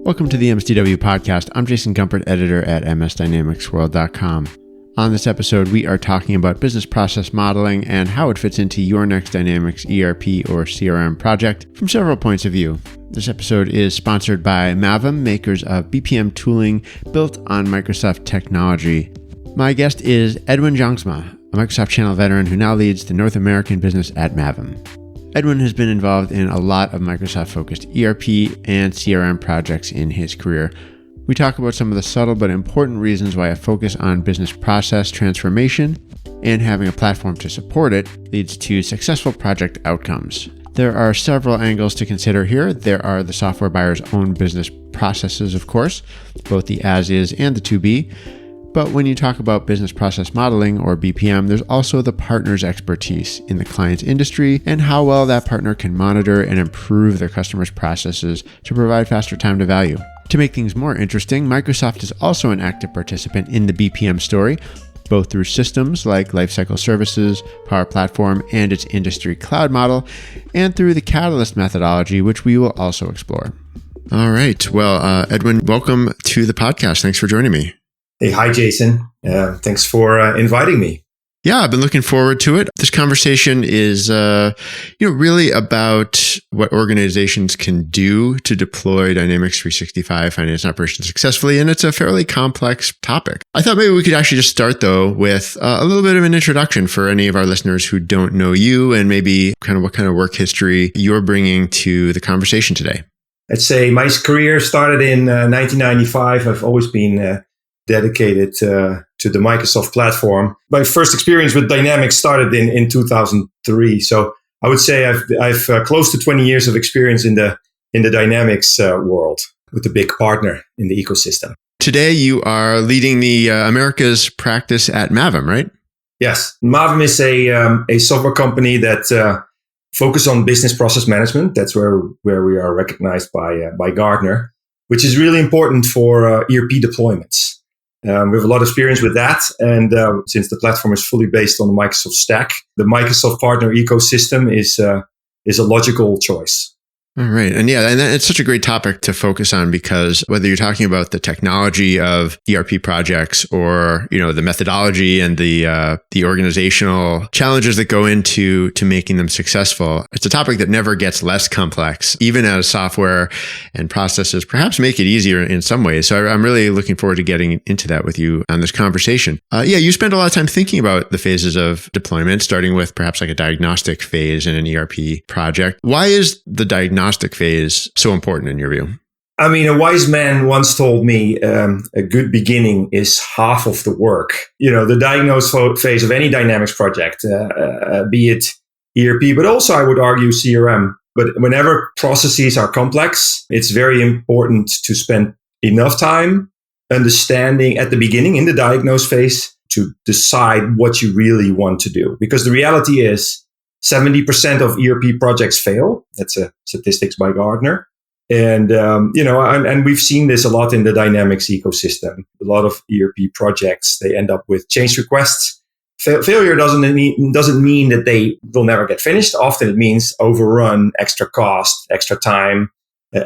Welcome to the MSDW podcast. I'm Jason Gumpert, editor at msdynamicsworld.com. On this episode, we are talking about business process modeling and how it fits into your next Dynamics ERP or CRM project from several points of view. This episode is sponsored by Mavim, makers of BPM tooling built on Microsoft technology. My guest is Edwin Jongsma, a Microsoft Channel veteran who now leads the North American business at Mavim. Edwin has been involved in a lot of Microsoft-focused ERP and CRM projects in his career. We talk about some of the subtle but important reasons why a focus on business process transformation and having a platform to support it leads to successful project outcomes. There are several angles to consider here. There are the software buyer's own business processes, of course, both the as-is and the to-be. But when you talk about business process modeling, or BPM, there's also the partner's expertise in the client's industry and how well that partner can monitor and improve their customers' processes to provide faster time to value. To make things more interesting, Microsoft is also an active participant in the BPM story, both through systems like Lifecycle Services, Power Platform, and its industry cloud model, and through the Catalyst methodology, which we will also explore. All right. Well, Edwin, welcome to the podcast. Thanks for joining me. Hey, hi, Jason. Thanks for inviting me. Yeah, I've been looking forward to it. This conversation is, really about what organizations can do to deploy Dynamics 365 finance and operations successfully, and it's a fairly complex topic. I thought maybe we could actually just start, though, with a little bit of an introduction for any of our listeners who don't know you, and maybe kind of what kind of work history you're bringing to the conversation today. I'd say my career started in 1995. I've always been dedicated to the Microsoft platform. My first experience with Dynamics started in 2003. So I would say I've close to 20 years of experience in the Dynamics world with a big partner in the ecosystem. Today, you are leading the Americas practice at Mavim, right? Yes. Mavim is a software company that focus on business process management. That's where we are recognized by Gartner, which is really important for ERP deployments. We have a lot of experience with that. And since the platform is fully based on the Microsoft stack, the Microsoft partner ecosystem is a logical choice. All right. And it's such a great topic to focus on, because whether you're talking about the technology of ERP projects or, the methodology and the organizational challenges that go into making them successful, it's a topic that never gets less complex, even as software and processes perhaps make it easier in some ways. So I'm really looking forward to getting into that with you on this conversation. You spend a lot of time thinking about the phases of deployment, starting with perhaps like a diagnostic phase in an ERP project. Why is the diagnostic phase so important in your view? I mean, a wise man once told me a good beginning is half of the work. The diagnose phase of any Dynamics project, be it ERP, but also I would argue CRM. But whenever processes are complex, it's very important to spend enough time understanding at the beginning in the diagnose phase to decide what you really want to do. Because the reality is 70% of ERP projects fail. That's a statistics by Gartner. And, and we've seen this a lot in the Dynamics ecosystem. A lot of ERP projects, they end up with change requests. Failure doesn't mean that they will never get finished. Often it means overrun, extra cost, extra time,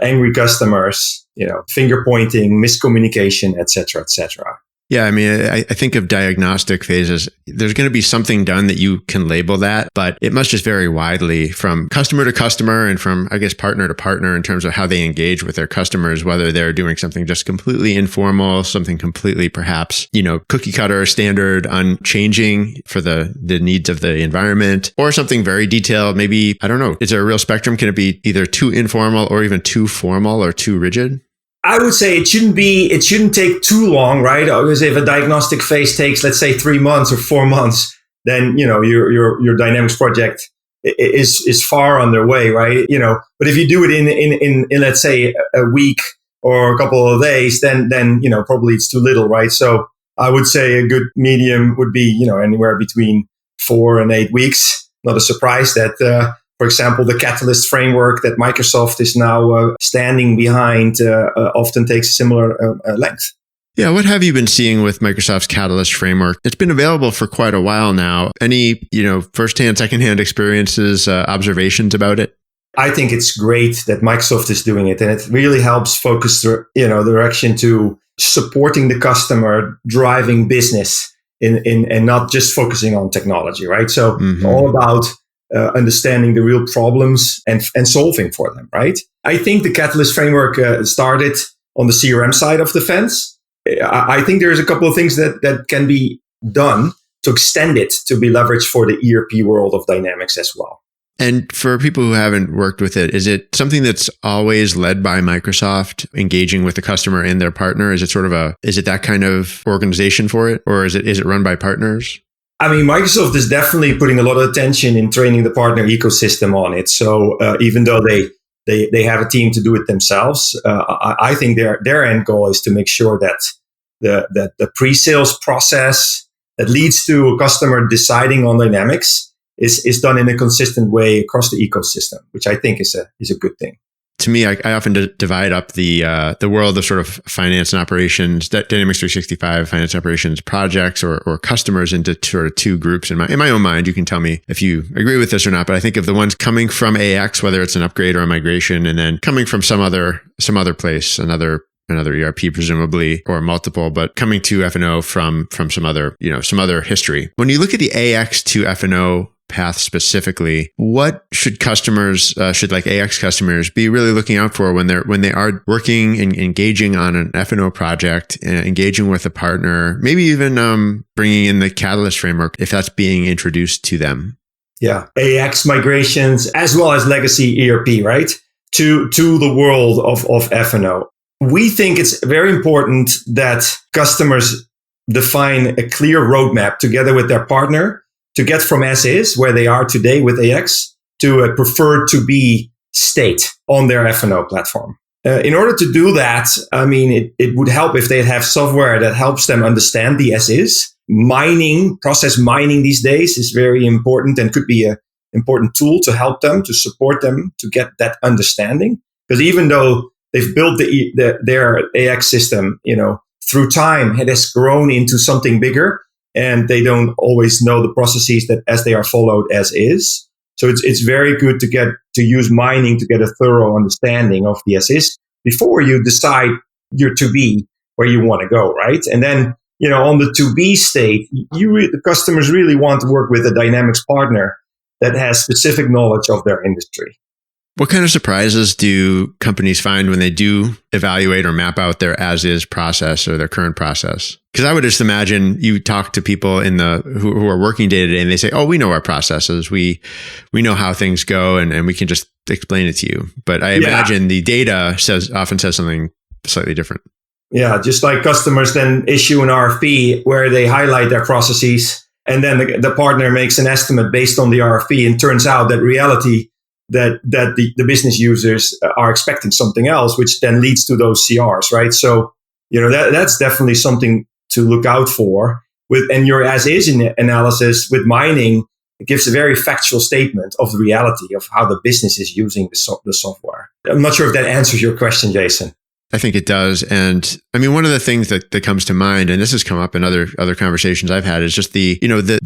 angry customers, finger pointing, miscommunication, et cetera, et cetera. Yeah, I mean, I think of diagnostic phases. There's going to be something done that you can label that, but it must just vary widely from customer to customer and from, I guess, partner to partner in terms of how they engage with their customers, whether they're doing something just completely informal, something completely perhaps, cookie cutter, standard, unchanging for the needs of the environment, or something very detailed. Maybe, I don't know, is there a real spectrum? Can it be either too informal or even too formal or too rigid? I would say it shouldn't take too long, right? Because if a diagnostic phase takes, let's say, 3 months or 4 months, then, your Dynamics project is far underway, right? But if you do it in let's say a week or a couple of days, then, probably it's too little, right? So I would say a good medium would be, anywhere between 4 and 8 weeks. Not a surprise that, for example, the Catalyst framework that Microsoft is now standing behind often takes a similar length. Yeah, what have you been seeing with Microsoft's Catalyst framework? It's been available for quite a while now. Any, firsthand, secondhand experiences, observations about it? I think it's great that Microsoft is doing it, and it really helps focus the direction to supporting the customer, driving business and not just focusing on technology, right? So all about understanding the real problems and solving for them, right? I think the Catalyst framework started on the CRM side of the fence. I think there's a couple of things that can be done to extend it to be leveraged for the ERP world of Dynamics as well. And for people who haven't worked with it, is it something that's always led by Microsoft, engaging with the customer and their partner? Is it is it that kind of organization for it, or is it run by partners? I mean, Microsoft is definitely putting a lot of attention in training the partner ecosystem on it. So even though they have a team to do it themselves, I think their end goal is to make sure that the pre-sales process that leads to a customer deciding on Dynamics is done in a consistent way across the ecosystem, which I think is a good thing. To me, I often divide up the world of sort of finance and operations, Dynamics 365 finance operations projects or customers into sort of two groups. In my own mind, you can tell me if you agree with this or not, but I think of the ones coming from AX, whether it's an upgrade or a migration, and then coming from some other place, another ERP presumably, or multiple, but coming to F&O from some other history. When you look at the AX to F&O path specifically, what should customers, like AX customers, be really looking out for when they are working and engaging on an F&O project, engaging with a partner, maybe even bringing in the Catalyst framework if that's being introduced to them? Yeah, AX migrations as well as legacy ERP, right? To the world of F&O. We think it's very important that customers define a clear roadmap together with their partner to get from as is, where they are today with AX, to a preferred to be state on their F&O platform. In order to do that, I mean, it would help if they have software that helps them understand the as is. Process mining these days is very important and could be an important tool to help them, to support them to get that understanding. Because even though they've built their AX system, through time, it has grown into something bigger, and they don't always know the processes that as they are followed as is. So it's very good to use mining to get a thorough understanding of the as is before you decide your to be where you want to go, right? And then, on the to be state, the customers really want to work with a Dynamics partner that has specific knowledge of their industry. What kind of surprises do companies find when they do evaluate or map out their as-is process or their current process? Because I would just imagine you talk to people who are working day to day, and they say, "Oh, we know our processes. We know how things go, and we can just explain it to you." But I imagine the data often says something slightly different. Yeah, just like customers then issue an RFP where they highlight their processes, and then the partner makes an estimate based on the RFP, and turns out that reality that the business users are expecting something else, which then leads to those CRs, right? So, that's definitely something to look out for. And your as-is analysis with mining, it gives a very factual statement of the reality of how the business is using the software. I'm not sure if that answers your question, Jason. I think it does. And I mean, one of the things that comes to mind, and this has come up in other conversations I've had, is just the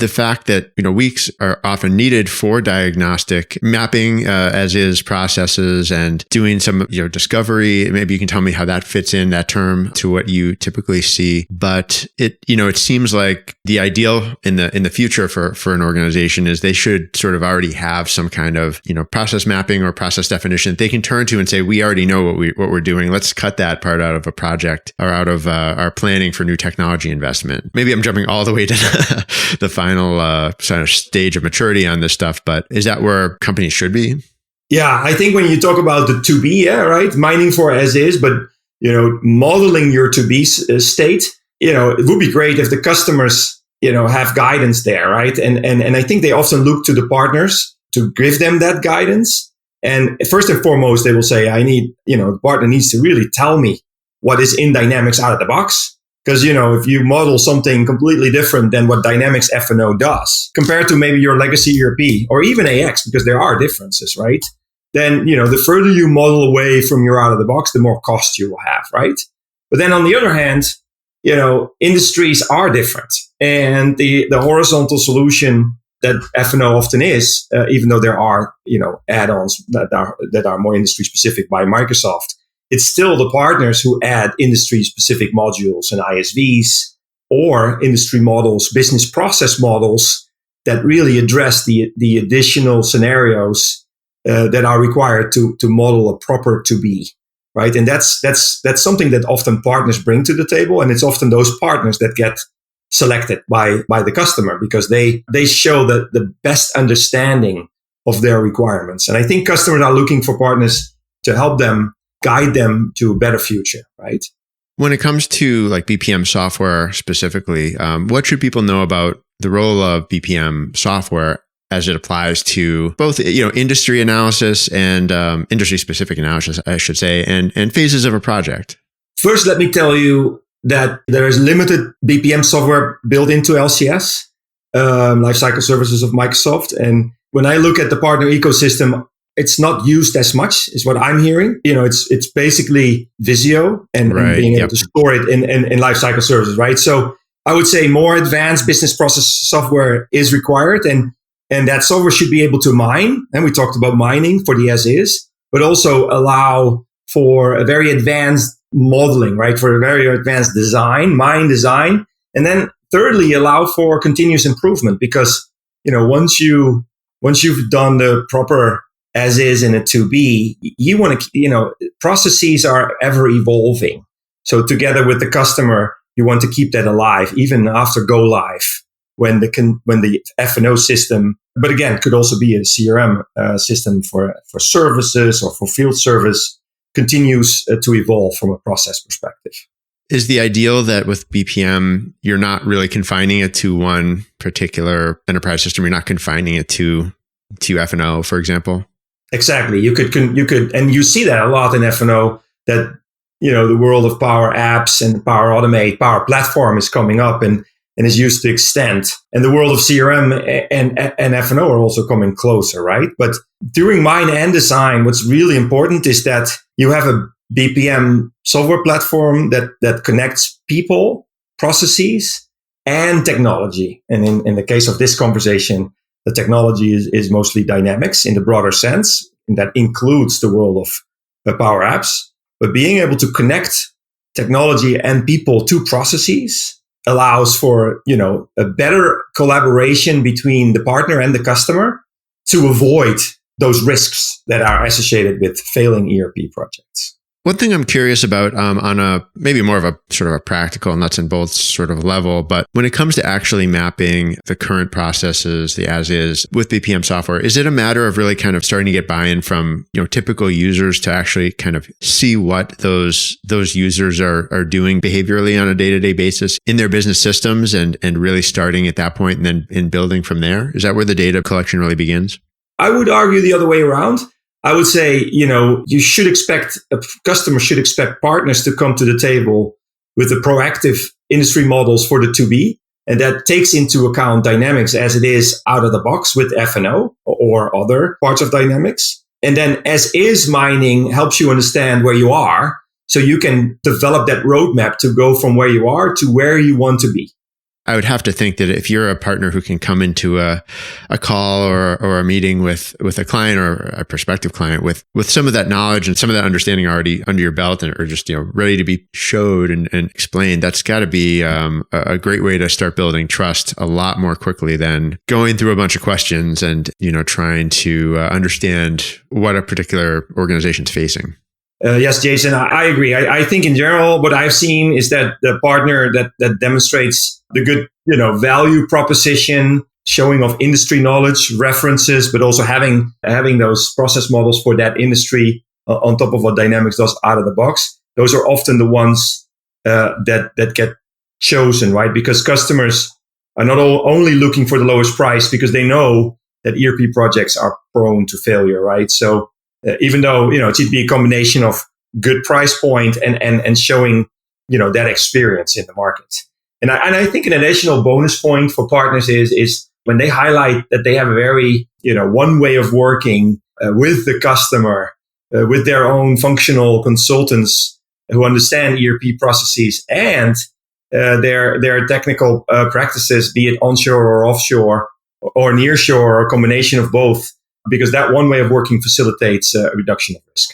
fact that, weeks are often needed for diagnostic mapping as is processes and doing some, discovery. Maybe you can tell me how that fits in, that term, to what you typically see. But it seems like the ideal in the future for an organization is they should sort of already have some kind of, process mapping or process definition that they can turn to and say, we already know what we're doing. Let's cut that part out of a project or out of our planning for new technology investment. Maybe I'm jumping all the way to the final sort of stage of maturity on this stuff, but is that where companies should be? Yeah, I think when you talk about the to be, right, mining for as is, but modeling your to be state, it would be great if the customers have guidance there, right? And I think they often look to the partners to give them that guidance. And first and foremost, they will say, the partner needs to really tell me what is in Dynamics out of the box. Because, if you model something completely different than what Dynamics F&O does, compared to maybe your legacy ERP or even AX, because there are differences, right? Then, the further you model away from your out of the box, the more cost you will have, right? But then on the other hand, industries are different. And the horizontal solution that F&O often is, even though there are, add-ons that are more industry specific by Microsoft, it's still the partners who add industry specific modules and ISVs or industry models, business process models that really address the additional scenarios that are required to model a proper to be, right? And that's something that often partners bring to the table, and it's often those partners that get selected by the customer because they show the best understanding of their requirements. And I think customers are looking for partners to help them guide them to a better future, right? When it comes to like BPM software specifically, what should people know about the role of BPM software as it applies to both, industry analysis and industry specific analysis, I should say, and phases of a project? First, let me tell you that there is limited BPM software built into LCS, Lifecycle Services of Microsoft. And when I look at the partner ecosystem, it's not used as much, is what I'm hearing. It's basically Visio and being able to store it in Lifecycle Services, right? So I would say more advanced business process software is required, and that software should be able to mine. And we talked about mining for the as is, but also allow for a very advanced modeling, right? For a very advanced mine design. And then thirdly, allow for continuous improvement because, once you've done the proper as is in a to be, you want to, processes are ever evolving. So together with the customer, you want to keep that alive, even after go live, when the F&O system, but again, could also be a CRM system for services or for field service, continues to evolve from a process perspective. Is the ideal that with BPM, you're not really confining it to one particular enterprise system? You're not confining it to F&O, for example? Exactly. You could, and you see that a lot in F&O, that, the world of Power Apps and Power Automate, Power Platform is coming up and is used to extent. And the world of CRM and F&O are also coming closer, right? But during mine and design, what's really important is that you have a BPM software platform that connects people, processes, and technology. And in the case of this conversation, the technology is mostly Dynamics in the broader sense, and that includes the world of Power Apps. But being able to connect technology and people to processes allows for, a better collaboration between the partner and the customer to avoid those risks that are associated with failing ERP projects. One thing I'm curious about on a maybe more of a sort of a practical nuts and bolts sort of level, but when it comes to actually mapping the current processes, the as is with BPM software, is it a matter of really kind of starting to get buy-in from typical users to actually kind of see what those users are doing behaviorally on a day-to-day basis in their business systems and really starting at that point and then in building from there? Is that where the data collection really begins? I would argue the other way around. I would say, customers should expect partners to come to the table with the proactive industry models for the to be. And that takes into account Dynamics as it is out of the box with F&O or other parts of Dynamics. And then as is mining helps you understand where you are, so you can develop that roadmap to go from where you are to where you want to be. I would have to think that if you're a partner who can come into a call or a meeting with a client or a prospective client with some of that knowledge and some of that understanding already under your belt or just ready to be showed and explained, that's got to be a great way to start building trust a lot more quickly than going through a bunch of questions and trying to understand what a particular organization's facing. Yes, Jason, I agree. I think in general, what I've seen is that the partner that demonstrates the good, value proposition, showing of industry knowledge, references, but also having those process models for that industry on top of what Dynamics does out of the box. Those are often the ones that get chosen, right? Because customers are not only looking for the lowest price because they know that ERP projects are prone to failure, right? So even though, it should be a combination of good price point and showing, that experience in the market. And I think an additional bonus point for partners is when they highlight that they have a very, one way of working with the customer, with their own functional consultants who understand ERP processes and their technical practices, be it onshore or offshore, or nearshore or a combination of both, because that one way of working facilitates a reduction of risk.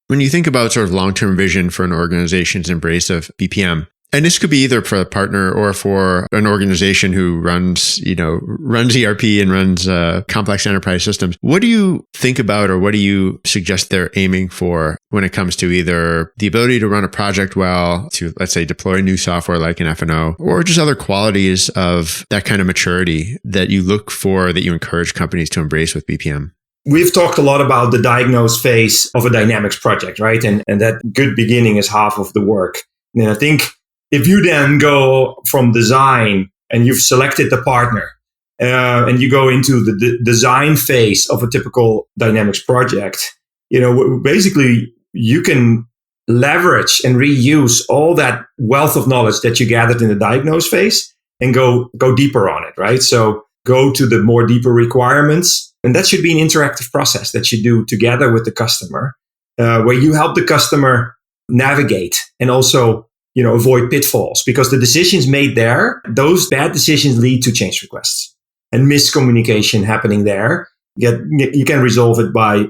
When you think about sort of long-term vision for an organization's embrace of BPM, and this could be either for a partner or for an organization who runs ERP and runs complex enterprise systems. What do you think about, or what do you suggest they're aiming for when it comes to either the ability to run a project well, to, let's say, deploy new software like an F&O, or just other qualities of that kind of maturity that you look for, that you encourage companies to embrace with BPM? We've talked a lot about the diagnose phase of a dynamics project, right? And that good beginning is half of the work. And I think if you then go from design and you've selected the partner and you go into the design phase of a typical dynamics project, basically you can leverage and reuse all that wealth of knowledge that you gathered in the diagnose phase and go deeper on it, right? So go to the more deeper requirements. And that should be an interactive process that you do together with the customer, where you help the customer navigate and also, avoid pitfalls, because the decisions made there, those bad decisions lead to change requests and miscommunication happening there. You can resolve it by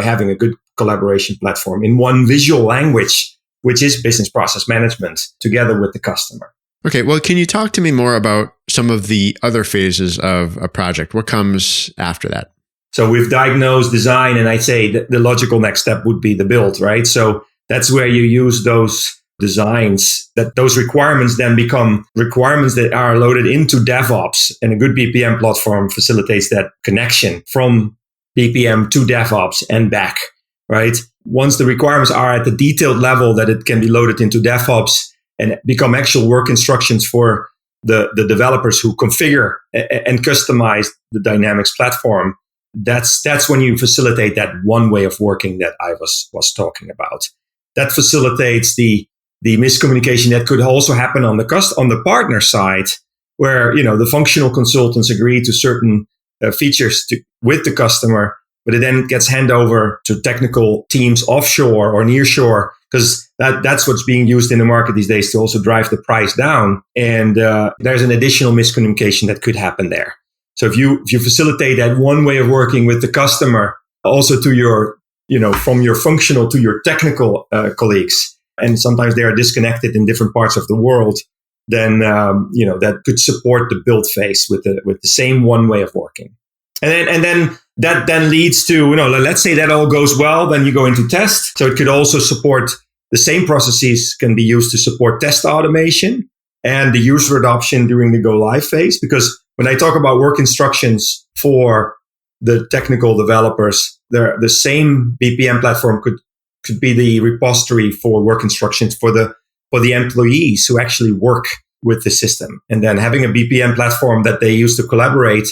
having a good collaboration platform in one visual language, which is business process management, together with the customer. Okay, well, can you talk to me more about some of the other phases of a project? What comes after that? So we've diagnosed design, and I'd say that the logical next step would be the build, right? So that's where you use those designs, that those requirements then become requirements that are loaded into DevOps, and a good BPM platform facilitates that connection from BPM to DevOps and back, right? Once the requirements are at the detailed level that it can be loaded into DevOps and become actual work instructions for the developers who configure and customize the Dynamics platform, that's when you facilitate that one way of working that I was talking about. That facilitates the miscommunication that could also happen on the partner side, where the functional consultants agree to certain features with the customer, but it then gets handed over to technical teams offshore or nearshore, because that's what's being used in the market these days to also drive the price down. And there's an additional miscommunication that could happen there. So if you facilitate that one way of working with the customer, also to your, from your functional to your technical colleagues, and sometimes they are disconnected in different parts of the world, then that could support the build phase with the same one way of working. And then that then leads to, let's say that all goes well, then you go into test. So it could also support, the same processes can be used to support test automation and the user adoption during the go live phase. Because when I talk about work instructions for the technical developers, the same BPM platform could be the repository for work instructions for the employees who actually work with the system. And then having a BPM platform that they use to collaborate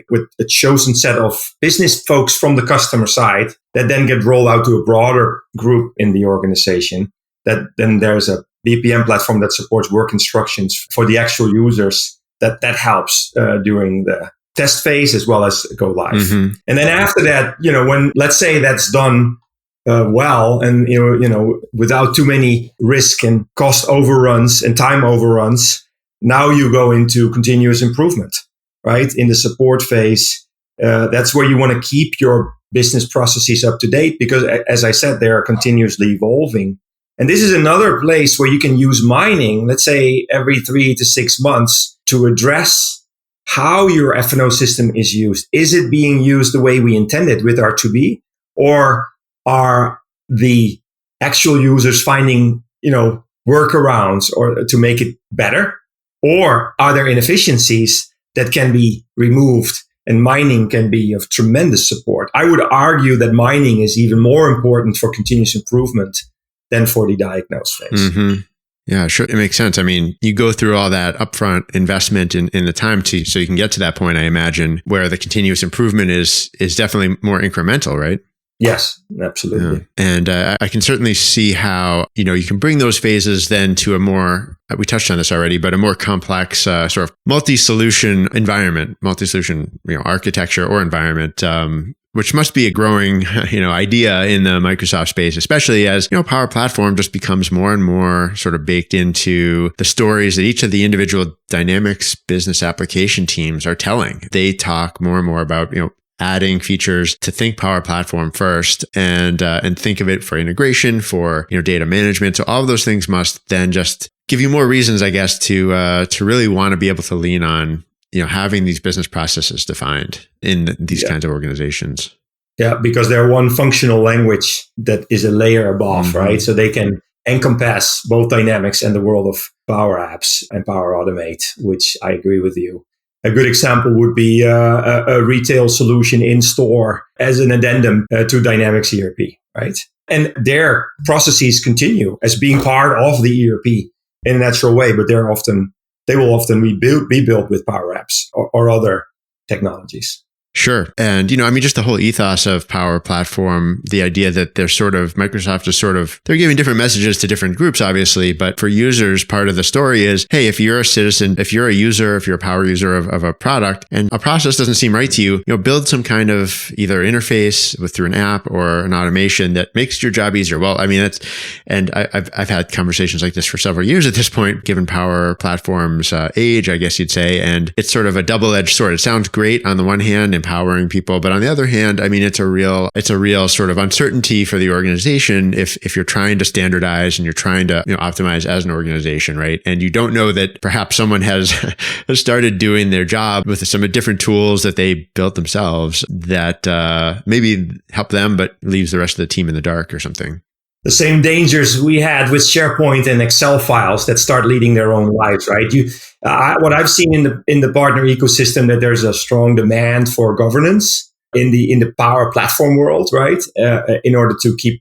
with a chosen set of business folks from the customer side that then get rolled out to a broader group in the organization. That then there's a BPM platform that supports work instructions for the actual users that helps during the test phase as well as go live. Mm-hmm. And then after that, when let's say that's done well, and without too many risk and cost overruns and time overruns, now you go into continuous improvement. Right? In the support phase, that's where you want to keep your business processes up to date, because as I said, they are continuously evolving. And this is another place where you can use mining, let's say every 3 to 6 months, to address how your F&O system is used. Is it being used the way we intended with our to-be? Or are the actual users finding, workarounds or to make it better? Or are there inefficiencies that can be removed, and mining can be of tremendous support? I would argue that mining is even more important for continuous improvement than for the diagnose phase. Mm-hmm. Yeah, sure. It makes sense. I mean, you go through all that upfront investment in the time so you can get to that point, I imagine, where the continuous improvement is definitely more incremental, right? Yes, absolutely. Yeah. And I can certainly see how, you can bring those phases then to a more, we touched on this already, but a more complex sort of multi-solution environment, multi-solution, architecture or environment, which must be a growing, idea in the Microsoft space, especially as, Power Platform just becomes more and more sort of baked into the stories that each of the individual Dynamics business application teams are telling. They talk more and more about, adding features to think Power Platform first and think of it for integration, for, data management. So all of those things must then just give you more reasons, I guess, to really want to be able to lean on, having these business processes defined in these kinds of organizations. Yeah, because they're one functional language that is a layer above, right? So they can encompass both Dynamics and the world of Power Apps and Power Automate, which I agree with you. A good example would be a retail solution in store as an addendum to Dynamics ERP, right? And their processes continue as being part of the ERP in a natural way, but they will often be built with Power Apps or other technologies. Sure. And, just the whole ethos of Power Platform, the idea that Microsoft is they're giving different messages to different groups, obviously, but for users, part of the story is, hey, if you're a citizen, if you're a user, if you're a power user of a product and a process doesn't seem right to you, build some kind of either interface through an app or an automation that makes your job easier. Well, I've had conversations like this for several years at this point, given Power Platform's age, I guess you'd say, and it's sort of a double-edged sword. It sounds great on the one hand, empowering people, but on the other hand, it's a real sort of uncertainty for the organization if you're trying to standardize and you're trying to optimize as an organization, right? And you don't know that perhaps someone has started doing their job with some different tools that they built themselves that maybe help them, but leaves the rest of the team in the dark or something. The same dangers we had with SharePoint and Excel files that start leading their own lives, right? What I've seen in the partner ecosystem, that there's a strong demand for governance in the Power Platform world, right? In order to keep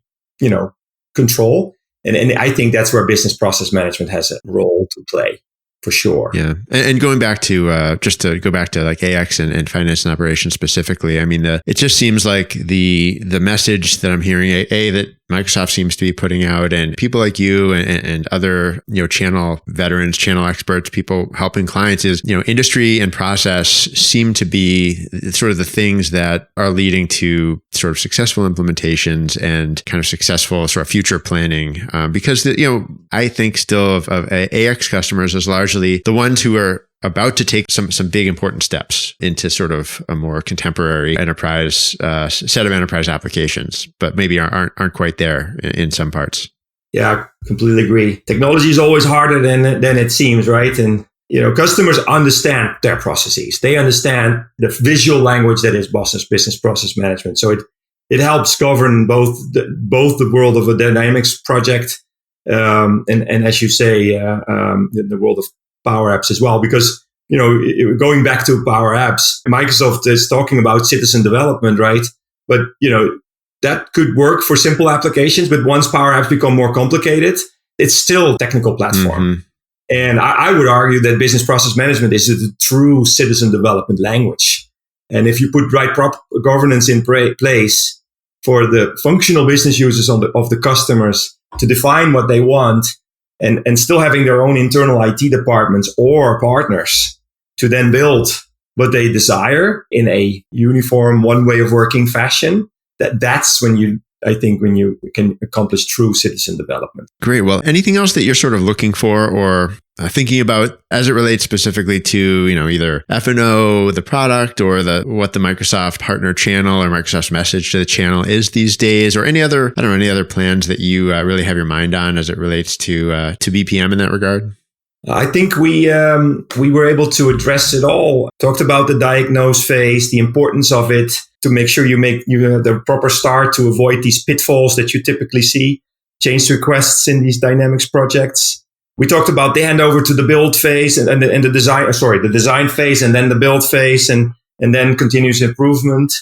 control, and I think that's where business process management has a role to play. For sure. Yeah. And going back to, just to go back to like AX and finance and operations specifically, it just seems like the message that I'm hearing, that Microsoft seems to be putting out, and people like you and other, channel veterans, channel experts, people helping clients is, industry and process seem to be sort of the things that are leading to sort of successful implementations and kind of successful sort of future planning. Because, I think still of AX customers is largely the ones who are about to take some big important steps into sort of a more contemporary enterprise set of enterprise applications, but maybe aren't quite there in some parts. Yeah, completely agree. Technology is always harder than it seems, right? And customers understand their processes. They understand the visual language that is business process management. So it helps govern both the world of a Dynamics project and as you say, the world of Power Apps as well, because going back to Power Apps, Microsoft is talking about citizen development, right? But that could work for simple applications, but once Power Apps become more complicated, it's still a technical platform. And I would argue that business process management is a true citizen development language. And if you put proper governance in place for the functional business users of the customers to define what they want, and still having their own internal IT departments or partners to then build what they desire in a uniform, one way of working fashion, that's when you can accomplish true citizen development. Great. Well, anything else that you're sort of looking for or thinking about as it relates specifically to, either F&O, the product, or what the Microsoft partner channel or Microsoft's message to the channel is these days, or any other plans that you really have your mind on as it relates to BPM in that regard? I think we were able to address it all. Talked about the diagnose phase, the importance of it, to make sure you make the proper start to avoid these pitfalls that you typically see, change requests in these Dynamics projects. We talked about the handover to the build phase and the design phase, and then the build phase, and then continuous improvement.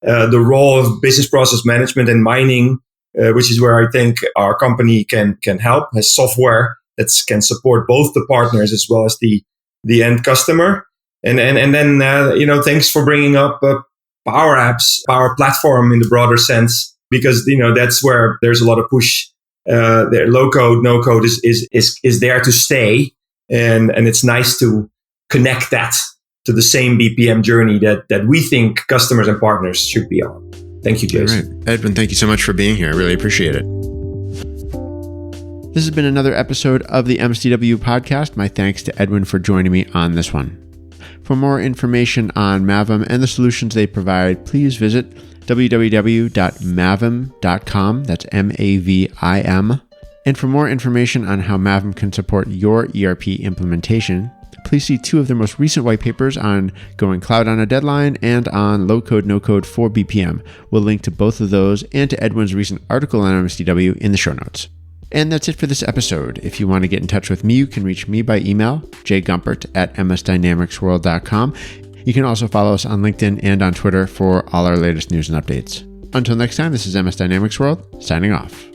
The role of business process management and mining, which is where I think our company can help, as software that can support both the partners as well as the end customer. And then thanks for bringing up Power Apps, Power Platform in the broader sense. because that's where there's a lot of push. Low code, no code is there to stay, and it's nice to connect that to the same BPM journey that we think customers and partners should be on. Thank you, Jason. All right. Edwin, thank you so much for being here. I really appreciate it. This has been another episode of the MSDW podcast. My thanks to Edwin for joining me on this one. For more information on Mavim and the solutions they provide, please visit www.mavim.com. That's MAVIM. And for more information on how Mavim can support your ERP implementation, please see 2 of their most recent white papers on going cloud on a deadline and on low code, no code for BPM. We'll link to both of those and to Edwin's recent article on MSDW in the show notes. And that's it for this episode. If you want to get in touch with me, you can reach me by email, jgumpert@msdynamicsworld.com. You can also follow us on LinkedIn and on Twitter for all our latest news and updates. Until next time, this is MS Dynamics World, signing off.